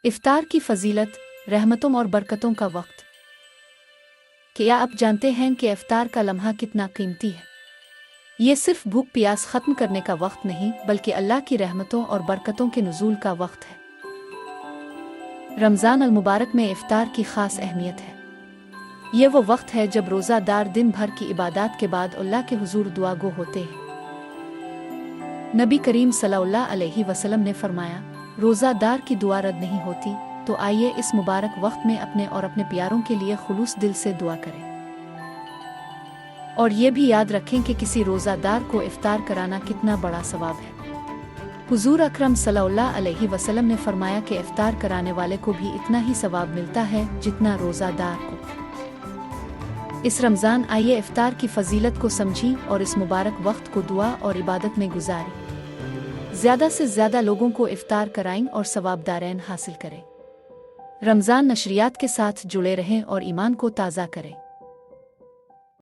इफ्तार की फजीलत, रहमतों और बरकतों का वक्त। क्या आप जानते हैं कि इफ्तार का लम्हा कितना कीमती है? ये सिर्फ भूख प्यास ख़त्म करने का वक्त नहीं, बल्कि अल्लाह की रहमतों और बरकतों के नुज़ूल का वक्त है। रमज़ान अल मुबारक में इफ्तार की ख़ास अहमियत है। ये वो वक्त है जब रोज़ादार दिन भर की इबादत के बाद अल्लाह के हुजूर दुआ गो होते हैं। नबी करीम सल्लल्लाहु अलैहि वसल्लम ने फरमाया, रोज़ादार की दुआ रद्द नहीं होती, तो आइए इस मुबारक वक्त में अपने और अपने प्यारों के लिए खुलूस दिल से दुआ करें। और ये भी याद रखें कि किसी रोज़ादार को इफ्तार कराना कितना बड़ा सवाब है। हुजूर अकरम सल्लल्लाहु अलैहि वसल्लम ने फरमाया कि इफ्तार कराने वाले को भी इतना ही सवाब मिलता है जितना रोज़ादार को। इस रमज़ान आइए इफ्तार की फजीलत को समझें और इस मुबारक वक्त को दुआ और इबादत में गुजारें। ज़्यादा से ज़्यादा लोगों को इफ्तार कराएं और सवाबदारैन हासिल करें। रमज़ान नशरियात के साथ जुड़े रहें और ईमान को ताज़ा करें।